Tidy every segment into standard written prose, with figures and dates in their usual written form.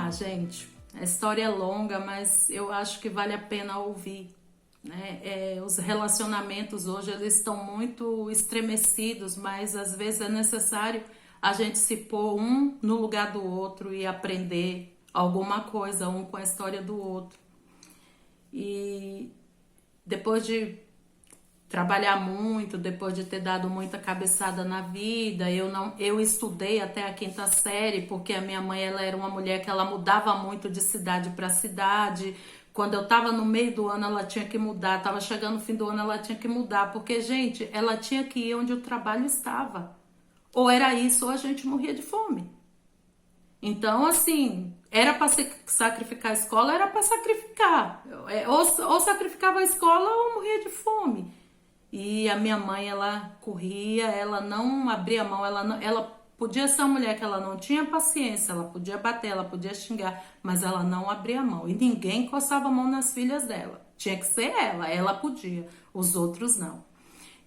lá, gente. A história é longa, mas eu acho que vale a pena ouvir, né? Os relacionamentos hoje eles estão muito estremecidos, mas às vezes é necessário a gente se pôr um no lugar do outro e aprender alguma coisa, um com a história do outro. E depois de trabalhar muito, depois de ter dado muita cabeçada na vida, eu estudei até a quinta série, porque a minha mãe ela era uma mulher que ela mudava muito de cidade para cidade. Quando eu estava no meio do ano, ela tinha que mudar, estava chegando no fim do ano, ela tinha que mudar, porque, gente, ela tinha que ir onde o trabalho estava. Ou era isso, ou a gente morria de fome. Então, assim, era para sacrificar a escola, era para sacrificar. Ou sacrificava a escola ou morria de fome. E a minha mãe, ela corria, ela não abria mão, ela podia ser uma mulher que ela não tinha paciência, ela podia bater, ela podia xingar, mas ela não abria mão. E ninguém encostava a mão nas filhas dela. Tinha que ser ela podia, os outros não.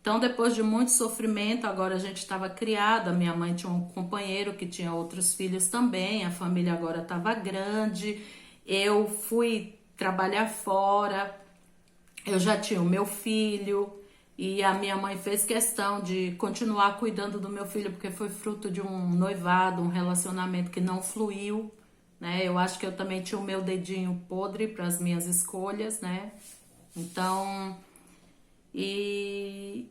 Então, depois de muito sofrimento, agora a gente estava criada. Minha mãe tinha um companheiro que tinha outros filhos também, a família agora estava grande. Eu fui trabalhar fora, eu já tinha o meu filho. E a minha mãe fez questão de continuar cuidando do meu filho, porque foi fruto de um noivado, um relacionamento que não fluiu, né? Eu acho que eu também tinha o meu dedinho podre para as minhas escolhas, né? Então, e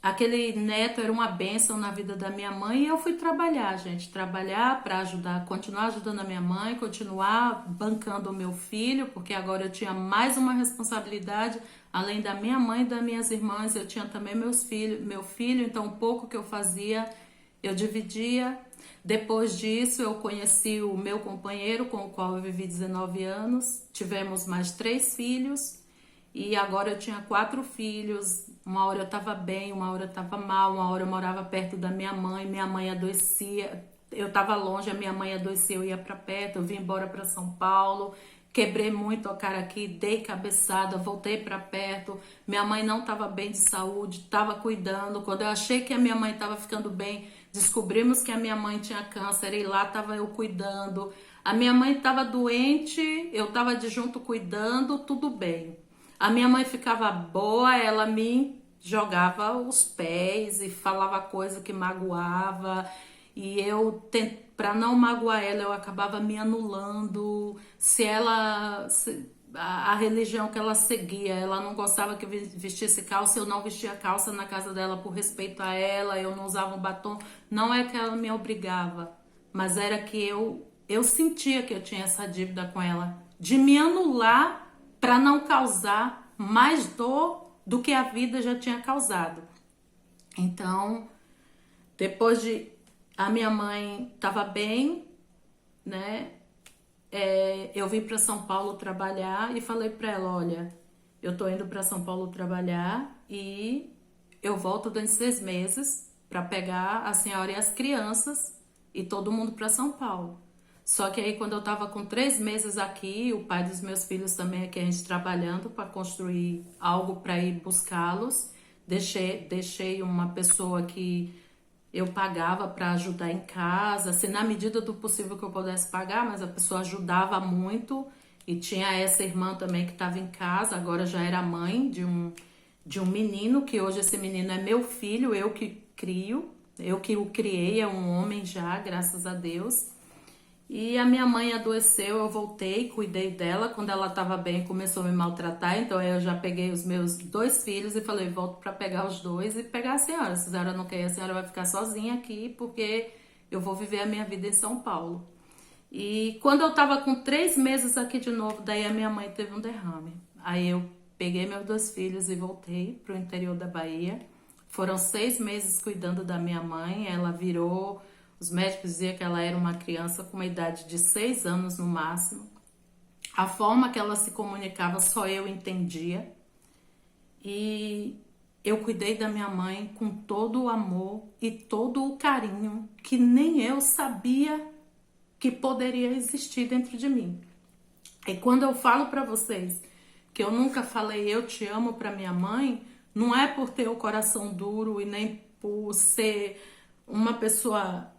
aquele neto era uma bênção na vida da minha mãe e eu fui trabalhar, gente. Trabalhar para ajudar, continuar ajudando a minha mãe, continuar bancando o meu filho, porque agora eu tinha mais uma responsabilidade. Além da minha mãe e das minhas irmãs, eu tinha também meu filho, então o pouco que eu fazia, eu dividia. Depois disso, eu conheci o meu companheiro, com o qual eu vivi 19 anos. Tivemos mais 3 filhos. E agora eu tinha 4 filhos. Uma hora eu estava bem, uma hora eu estava mal, uma hora eu morava perto da minha mãe adoecia. Eu estava longe, a minha mãe adoecia, eu ia para perto, eu vim embora para São Paulo. Quebrei muito a cara aqui, dei cabeçada, voltei para perto. Minha mãe não estava bem de saúde, estava cuidando. Quando eu achei que a minha mãe estava ficando bem, descobrimos que a minha mãe tinha câncer e lá estava eu cuidando. A minha mãe estava doente, eu estava de junto cuidando, tudo bem. A minha mãe ficava boa, ela me jogava os pés e falava coisa que magoava. E eu, para não magoar ela, eu acabava me anulando. A religião que ela seguia, ela não gostava que eu vestisse calça, eu não vestia calça na casa dela por respeito a ela, eu não usava um batom. Não é que ela me obrigava, mas era que eu sentia que eu tinha essa dívida com ela, de me anular para não causar mais dor do que a vida já tinha causado. Então, depois de a minha mãe estava bem, né? Eu vim para São Paulo trabalhar e falei para ela, olha, eu tô indo para São Paulo trabalhar e eu volto dentro de 6 meses para pegar a senhora e as crianças e todo mundo para São Paulo. Só que aí quando eu tava com 3 meses aqui, o pai dos meus filhos também aqui, a gente trabalhando para construir algo para ir buscá-los, deixei uma pessoa que eu pagava para ajudar em casa, assim, na medida do possível que eu pudesse pagar, mas a pessoa ajudava muito. E tinha essa irmã também que estava em casa, agora já era mãe de um menino, que hoje esse menino é meu filho, eu que crio, eu que o criei, é um homem já, graças a Deus. E a minha mãe adoeceu, eu voltei, cuidei dela. Quando ela estava bem, começou a me maltratar. Então eu já peguei os meus 2 filhos e falei, volto para pegar os 2 e pegar a senhora. Se a senhora não quer ir, a senhora vai ficar sozinha aqui, porque eu vou viver a minha vida em São Paulo. E quando eu estava com 3 meses aqui de novo, daí a minha mãe teve um derrame. Aí eu peguei meus 2 filhos e voltei para o interior da Bahia. Foram 6 meses cuidando da minha mãe. Ela virou... Os médicos diziam que ela era uma criança com uma idade de 6 anos no máximo. A forma que ela se comunicava só eu entendia. E eu cuidei da minha mãe com todo o amor e todo o carinho que nem eu sabia que poderia existir dentro de mim. E quando eu falo para vocês que eu nunca falei eu te amo para minha mãe, não é por ter o coração duro e nem por ser uma pessoa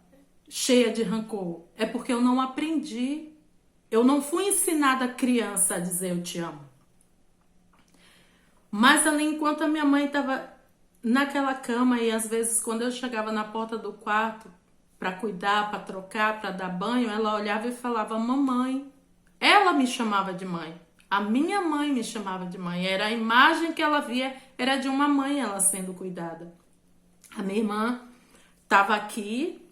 cheia de rancor. É porque eu não aprendi Eu não fui ensinada criança a dizer eu te amo. Mas ali, enquanto a minha mãe estava naquela cama, e às vezes quando eu chegava na porta do quarto para cuidar, para trocar, para dar banho, ela olhava e falava mamãe. Ela me chamava de mãe. A minha mãe me chamava de mãe. Era a imagem que ela via, era de uma mãe ela sendo cuidada. A minha irmã estava aqui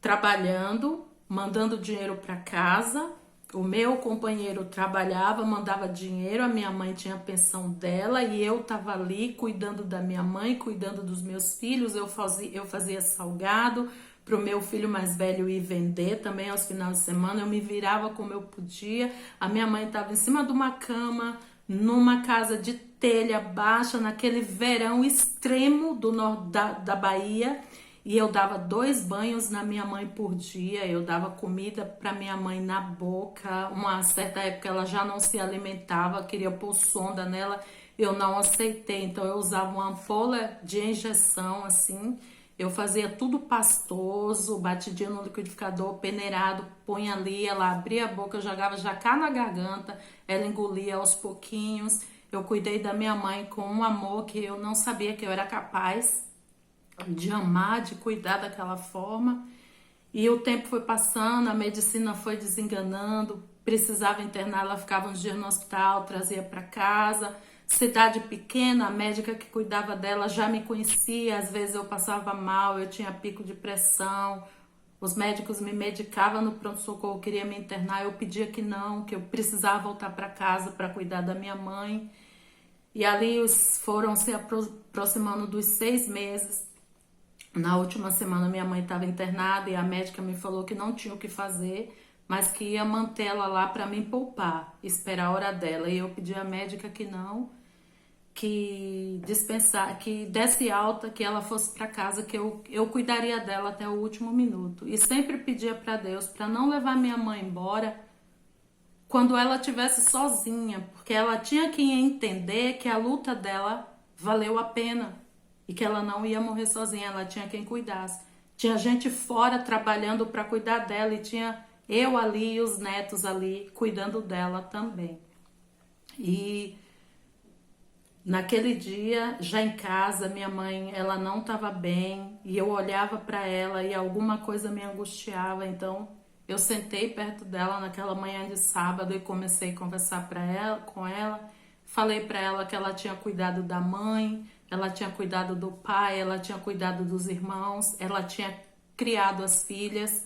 trabalhando, mandando dinheiro para casa. O meu companheiro trabalhava, mandava dinheiro, a minha mãe tinha a pensão dela e eu estava ali cuidando da minha mãe, cuidando dos meus filhos. Eu fazia salgado para o meu filho mais velho ir vender também aos finais de semana. Eu me virava como eu podia. A minha mãe estava em cima de uma cama, numa casa de telha baixa, naquele verão extremo da Bahia. E eu dava 2 banhos na minha mãe por dia, eu dava comida para minha mãe na boca. Uma certa época ela já não se alimentava, queria pôr sonda nela, eu não aceitei. Então eu usava uma ampola de injeção assim, eu fazia tudo pastoso, batidinha no liquidificador, peneirado, põe ali, ela abria a boca, jogava jacá na garganta, ela engolia aos pouquinhos. Eu cuidei da minha mãe com um amor que eu não sabia que eu era capaz de amar, de cuidar daquela forma. E o tempo foi passando, a medicina foi desenganando, precisava internar, ela ficava uns dias no hospital, trazia para casa. Cidade pequena, a médica que cuidava dela já me conhecia, às vezes eu passava mal, eu tinha pico de pressão, os médicos me medicavam no pronto-socorro, queria me internar, eu pedia que não, que eu precisava voltar para casa para cuidar da minha mãe. E ali foram se aproximando dos 6 meses. Na última semana minha mãe estava internada e a médica me falou que não tinha o que fazer, mas que ia manter ela lá para me poupar, esperar a hora dela. E eu pedi à médica que não, que dispensar, que desse alta, que ela fosse para casa, que eu cuidaria dela até o último minuto. E sempre pedia para Deus para não levar minha mãe embora quando ela estivesse sozinha, porque ela tinha que entender que a luta dela valeu a pena. E que ela não ia morrer sozinha, ela tinha quem cuidasse. Tinha gente fora trabalhando para cuidar dela e tinha eu ali e os netos ali cuidando dela também. E naquele dia, já em casa, minha mãe, ela não estava bem e eu olhava para ela e alguma coisa me angustiava. Então, eu sentei perto dela naquela manhã de sábado e comecei a conversar com ela. Falei para ela que ela tinha cuidado da mãe, ela tinha cuidado do pai, ela tinha cuidado dos irmãos, ela tinha criado as filhas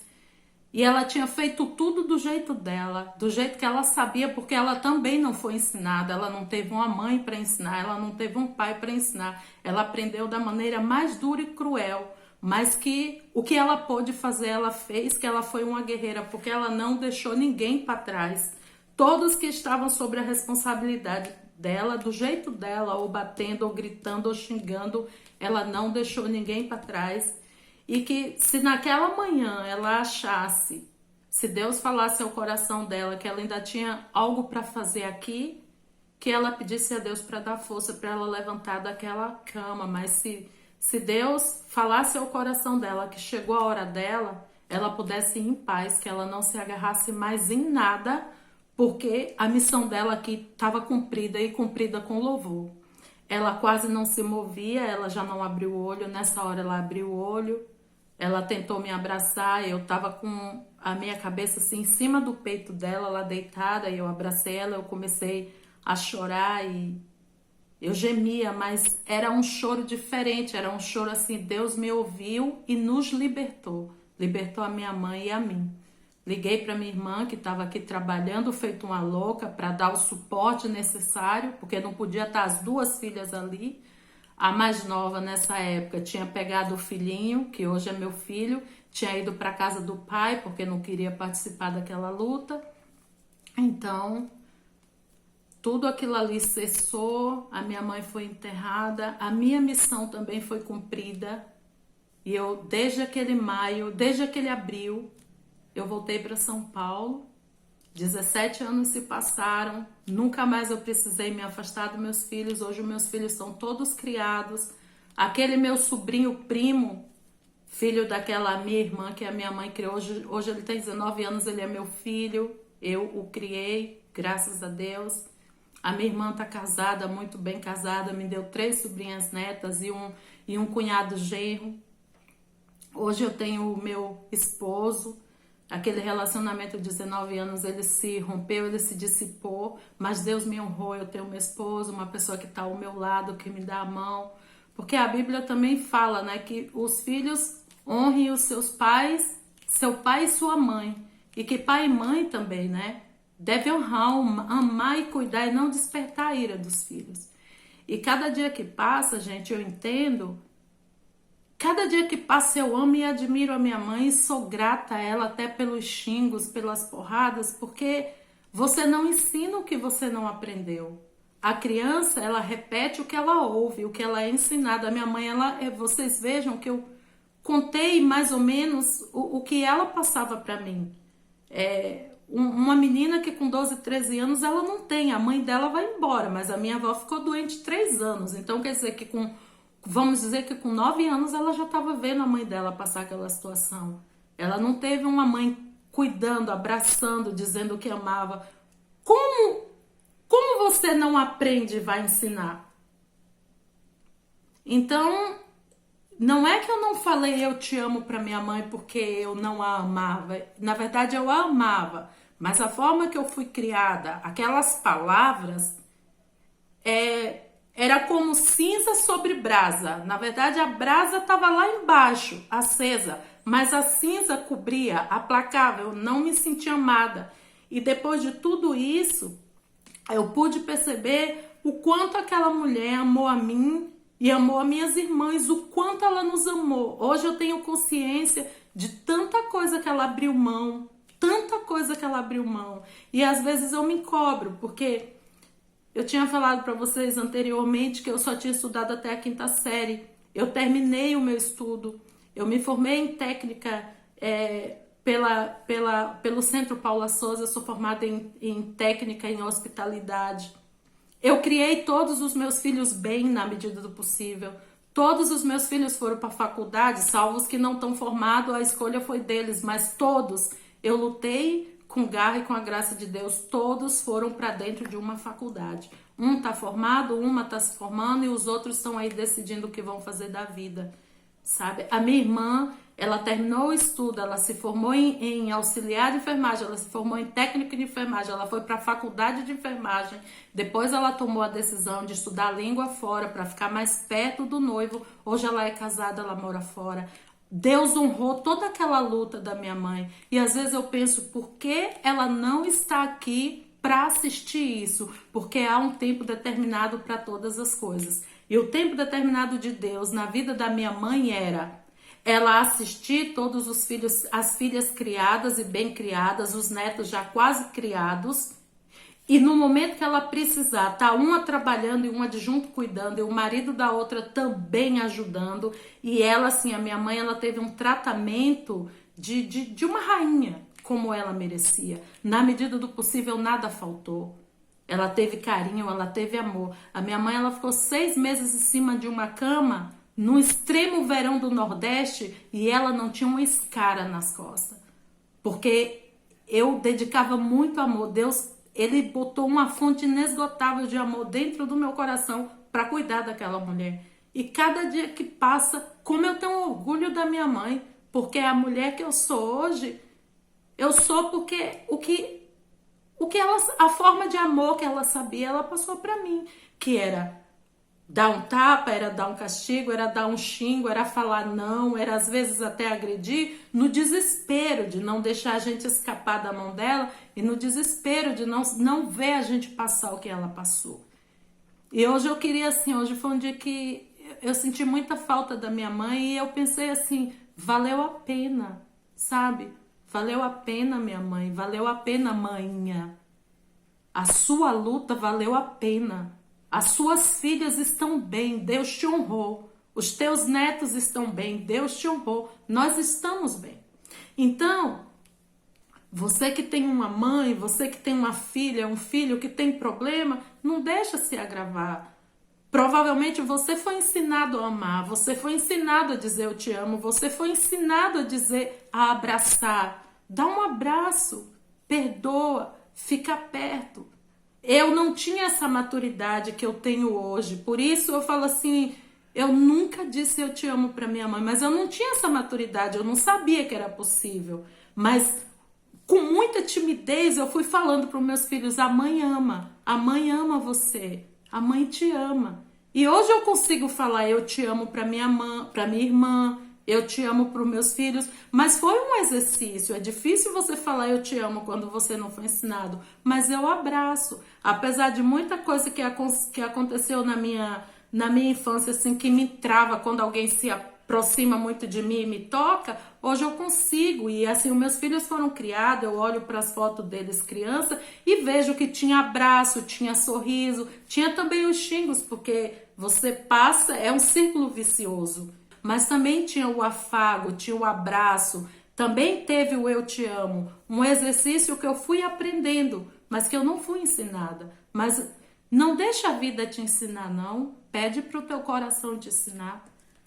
e ela tinha feito tudo do jeito dela, do jeito que ela sabia, porque ela também não foi ensinada, ela não teve uma mãe para ensinar, ela não teve um pai para ensinar, ela aprendeu da maneira mais dura e cruel, mas que o que ela pôde fazer, ela fez, que ela foi uma guerreira, porque ela não deixou ninguém para trás. Todos que estavam sobre a responsabilidade dela, do jeito dela, ou batendo, ou gritando, ou xingando, ela não deixou ninguém para trás. E que se naquela manhã ela achasse, se Deus falasse ao coração dela que ela ainda tinha algo para fazer aqui, que ela pedisse a Deus para dar força para ela levantar daquela cama. Mas se Deus falasse ao coração dela que chegou a hora dela, ela pudesse ir em paz, que ela não se agarrasse mais em nada, porque a missão dela aqui estava cumprida e cumprida com louvor. Ela quase não se movia, ela já não abriu o olho, nessa hora ela abriu o olho, ela tentou me abraçar, eu estava com a minha cabeça assim em cima do peito dela, lá deitada, e eu abracei ela, eu comecei a chorar e eu gemia, mas era um choro diferente, era um choro assim, Deus me ouviu e nos libertou, libertou a minha mãe e a mim. Liguei para minha irmã que estava aqui trabalhando, feito uma louca, para dar o suporte necessário, porque não podia estar as 2 filhas ali. A mais nova nessa época tinha pegado o filhinho, que hoje é meu filho, tinha ido para casa do pai, porque não queria participar daquela luta. Então, tudo aquilo ali cessou, a minha mãe foi enterrada, a minha missão também foi cumprida. E eu, desde aquele maio, desde aquele abril, eu voltei para São Paulo, 17 anos se passaram, nunca mais eu precisei me afastar dos meus filhos, hoje meus filhos são todos criados. Aquele meu sobrinho primo, filho daquela minha irmã que a minha mãe criou, hoje ele tem 19 anos, ele é meu filho. Eu o criei, graças a Deus. A minha irmã está casada, muito bem casada, me deu 3 sobrinhas netas e um cunhado genro. Hoje eu tenho o meu esposo. Aquele relacionamento de 19 anos, ele se rompeu, ele se dissipou, mas Deus me honrou. Eu tenho meu esposo, uma pessoa que está ao meu lado, que me dá a mão. Porque a Bíblia também fala, né, que os filhos honrem os seus pais, seu pai e sua mãe. E que pai e mãe também, né, deve honrar, amar e cuidar e não despertar a ira dos filhos. E cada dia que passa, gente, eu entendo. Cada dia que passa eu amo e admiro a minha mãe e sou grata a ela até pelos xingos, pelas porradas, porque você não ensina o que você não aprendeu. A criança, ela repete o que ela ouve, o que ela é ensinada. A minha mãe, vocês vejam que eu contei mais ou menos o que ela passava para mim. Uma menina que com 12, 13 anos, ela não tem, a mãe dela vai embora, mas a minha avó ficou doente 3 anos, então quer dizer que vamos dizer que com 9 anos ela já estava vendo a mãe dela passar aquela situação. Ela não teve uma mãe cuidando, abraçando, dizendo que amava. Como você não aprende e vai ensinar? Então, não é que eu não falei eu te amo para minha mãe porque eu não a amava. Na verdade, eu a amava. Mas a forma que eu fui criada, aquelas palavras, era como cinza sobre brasa. Na verdade, a brasa estava lá embaixo, acesa, mas a cinza cobria, aplacava, eu não me sentia amada. E depois de tudo isso, eu pude perceber o quanto aquela mulher amou a mim e amou as minhas irmãs, o quanto ela nos amou. Hoje eu tenho consciência de tanta coisa que ela abriu mão, tanta coisa que ela abriu mão. E às vezes eu me cobro, porque eu tinha falado para vocês anteriormente que eu só tinha estudado até a 5ª série. Eu terminei o meu estudo. Eu me formei em técnica pelo Centro Paula Souza. Eu sou formada em técnica em hospitalidade. Eu criei todos os meus filhos bem na medida do possível. Todos os meus filhos foram para a faculdade, salvo os que não estão formados, a escolha foi deles. Mas todos, eu lutei com garra e com a graça de Deus, todos foram para dentro de uma faculdade. Um está formado, uma está se formando e os outros estão aí decidindo o que vão fazer da vida, sabe? A minha irmã, ela terminou o estudo, ela se formou em auxiliar de enfermagem, ela se formou em técnica de enfermagem, ela foi para a faculdade de enfermagem, depois ela tomou a decisão de estudar língua fora para ficar mais perto do noivo. Hoje ela é casada, ela mora fora. Deus honrou toda aquela luta da minha mãe. E às vezes eu penso, por que ela não está aqui para assistir isso? Porque há um tempo determinado para todas as coisas. E o tempo determinado de Deus na vida da minha mãe era ela assistir todos os filhos, as filhas criadas e bem criadas, os netos já quase criados. E no momento que ela precisar, tá uma trabalhando e uma de junto cuidando, e o marido da outra também ajudando. E ela, assim, a minha mãe, ela teve um tratamento de uma rainha, como ela merecia. Na medida do possível, nada faltou. Ela teve carinho, ela teve amor. A minha mãe, ela ficou 6 meses em cima de uma cama, no extremo verão do Nordeste, e ela não tinha uma escara nas costas. Porque eu dedicava muito amor. Deus, ele botou uma fonte inesgotável de amor dentro do meu coração para cuidar daquela mulher. E cada dia que passa, como eu tenho orgulho da minha mãe, porque a mulher que eu sou hoje, eu sou porque a forma de amor que ela sabia, ela passou para mim, que era dar um tapa, era dar um castigo, era dar um xingo, era falar não, era às vezes até agredir, no desespero de não deixar a gente escapar da mão dela e no desespero de não ver a gente passar o que ela passou. E hoje eu queria assim, hoje foi um dia que eu senti muita falta da minha mãe e eu pensei assim, valeu a pena, sabe? Valeu a pena, minha mãe, valeu a pena, mãinha. A sua luta valeu a pena. As suas filhas estão bem, Deus te honrou. Os teus netos estão bem, Deus te honrou. Nós estamos bem. Então, você que tem uma mãe, você que tem uma filha, um filho que tem problema, não deixa se agravar. Provavelmente você foi ensinado a amar, você foi ensinado a dizer eu te amo, você foi ensinado a dizer, a abraçar. Dá um abraço. perdoa, fica perto. Eu não tinha essa maturidade que eu tenho hoje, por isso eu falo assim, eu nunca disse eu te amo para minha mãe, mas eu não tinha essa maturidade, eu não sabia que era possível, mas com muita timidez eu fui falando para os meus filhos, a mãe ama você, a mãe te ama. E hoje eu consigo falar eu te amo para minha irmã, eu te amo para os meus filhos, mas foi um exercício. É difícil você falar eu te amo quando você não foi ensinado, mas eu abraço. Apesar de muita coisa que aconteceu na minha infância, assim, que me trava quando alguém se aproxima muito de mim e me toca, hoje eu consigo. E assim, os meus filhos foram criados, eu olho para as fotos deles criança e vejo que tinha abraço, tinha sorriso, tinha também os xingos, porque você passa, é um círculo vicioso. Mas também tinha o afago, tinha o abraço, também teve o eu te amo, um exercício que eu fui aprendendo, mas que eu não fui ensinada. Mas não deixa a vida te ensinar, não. Pede para o teu coração te ensinar.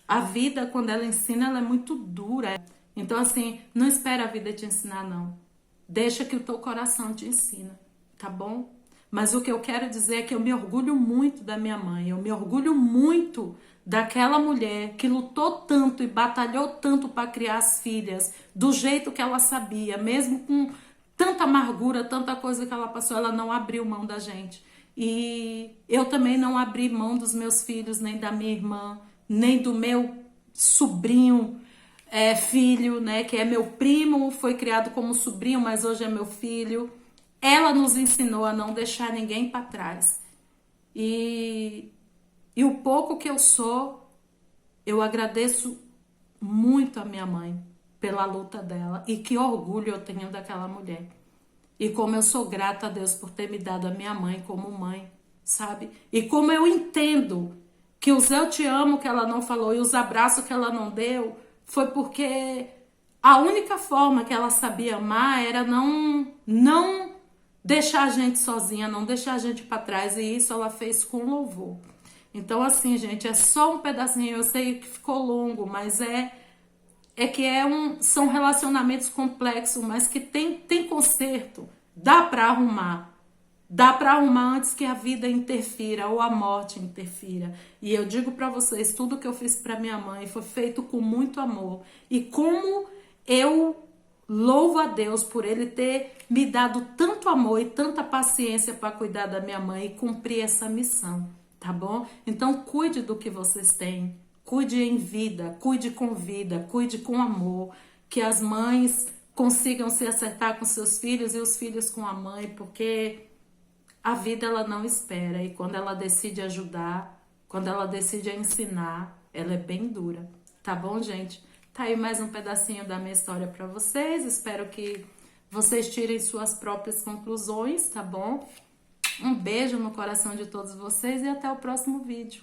A vida, quando ela ensina, ela é muito dura. Então, assim, não espera a vida te ensinar, não. Deixa que o teu coração te ensina, tá bom? Mas o que eu quero dizer é que eu me orgulho muito da minha mãe, eu me orgulho muito daquela mulher que lutou tanto e batalhou tanto para criar as filhas do jeito que ela sabia, mesmo com tanta amargura, tanta coisa que ela passou, ela não abriu mão da gente. E eu também não abri mão dos meus filhos, nem da minha irmã, nem do meu sobrinho, filho, né, que é meu primo, foi criado como sobrinho, mas hoje é meu filho. Ela nos ensinou a não deixar ninguém para trás. E o pouco que eu sou, eu agradeço muito a minha mãe pela luta dela. E que orgulho eu tenho daquela mulher. E como eu sou grata a Deus por ter me dado a minha mãe como mãe, sabe? E como eu entendo que os eu te amo que ela não falou e os abraços que ela não deu, foi porque a única forma que ela sabia amar era não deixar a gente sozinha, não deixar a gente para trás, e isso ela fez com louvor. Então, assim, gente, é só um pedacinho, eu sei que ficou longo, mas são relacionamentos complexos, mas que tem conserto, dá para arrumar. Dá para arrumar antes que a vida interfira ou a morte interfira. E eu digo para vocês, tudo que eu fiz para minha mãe foi feito com muito amor. E como eu louvo a Deus por Ele ter me dado tanto amor e tanta paciência para cuidar da minha mãe e cumprir essa missão, tá bom? Então cuide do que vocês têm, cuide em vida, cuide com amor, que as mães consigam se acertar com seus filhos e os filhos com a mãe, porque a vida ela não espera, e quando ela decide ajudar, quando ela decide ensinar, ela é bem dura, tá bom, gente? Tá aí mais um pedacinho da minha história para vocês, espero que vocês tirem suas próprias conclusões, tá bom? Um beijo no coração de todos vocês e até o próximo vídeo.